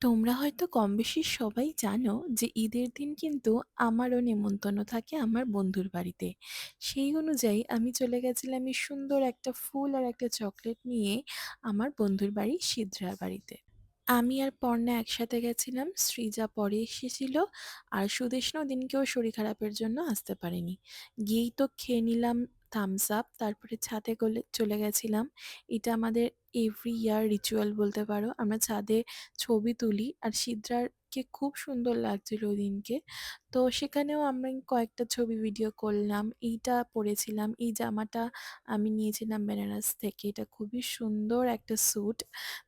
তোমরা হয়তো কমবেশি সবাই জানো যে ঈদের দিন কিন্তু আমারও নেমন্তন্ন থাকে আমার বন্ধুর বাড়িতে। সেই অনুযায়ী আমি চলে গেছিলাম এই সুন্দর একটা ফুল আর একটা চকলেট নিয়ে আমার বন্ধুর বাড়ি সিদ্রার বাড়িতে। আমি আর পর্ণা একসাথে গেছিলাম, সৃজা পরে এসেছিল। আর সুদেষ্ণা ওদিনকে ওর শরীর খারাপের জন্য আসতে পারেনি। গিয়েই তো খেয়ে নিলাম থামস আপ, তারপরে ছাদে চলে গেছিলাম। এটা আমাদের এভরি ইয়ার রিচুয়াল বলতে পারো, আমরা ছাদে ছবি তুলি। আর সিদ্রারকে খুব সুন্দর লাগছিল ওদিনকে। তো সেখানেও আমি কয়েকটা ছবি ভিডিও করলাম। এইটা পরেছিলাম, এই জামাটা আমি নিয়েছিলাম বেনারস থেকে, এটা খুবই সুন্দর একটা স্যুট।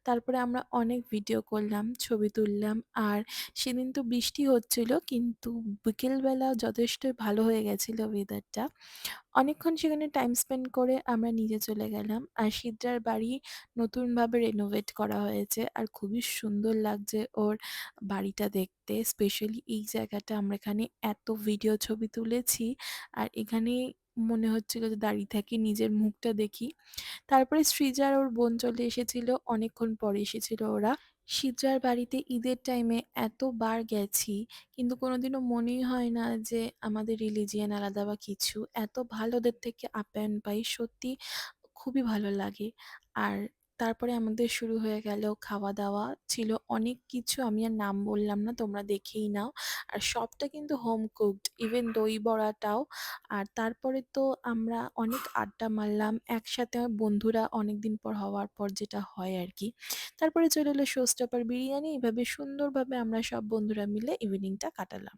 তারপরে আমরা অনেক ভিডিও করলাম, ছবি তুললাম। আর সেদিন তো বৃষ্টি হচ্ছিল, কিন্তু বিকেলবেলা যথেষ্টই ভালো হয়ে গেছিল ওয়েদারটা। অনেকক্ষণ সেখানে টাইম স্পেন্ড করে আমরা নিচে চলে গেলাম। আর সিদ্রার বাড়ি নতুনভাবে রেনোভেট করা হয়েছে আর খুবই সুন্দর লাগছে ওর বাড়িটা দেখতে। স্পেশালি এই জায়গাটা, আমরা এখানে এত ভিডিও ছবি তুলেছি। আর এখানে মনে হচ্ছিল যে দাঁড়িয়ে থাকি, নিজের মুখটা দেখি। তারপরে সৃজা আর ওর বোন চলে এসেছিল, অনেকক্ষণ পরে এসেছিল ওরা। সিজ্জার বাড়িতে ঈদের টাইমে এতবার গেছি, কিন্তু কোনোদিনও মনেই হয় না যে আমাদের রিলিজিয়ান আলাদা বা কিছু। এত ভালো ওদের থেকে আপ্যায়ন পাই, সত্যি খুবই ভালো লাগে। আর তারপরে আমাদের শুরু হয়ে গেল খাওয়া দাওয়া। ছিল অনেক কিছু, আমি আর নাম বললাম না, তোমরা দেখেই নাও। আর সবটা কিন্তু হোম কুকড, ইভেন দই বড়াটাও। আর তারপরে তো আমরা অনেক আড্ডা মারলাম একসাথে, আমার বন্ধুরা অনেকদিন পর হওয়ার পর যেটা হয় আর কি। তারপরে চলে এলো শোস্টপার বিরিয়ানি। এভাবে সুন্দরভাবে আমরা সব বন্ধুরা মিলে ইভিনিংটা কাটালাম।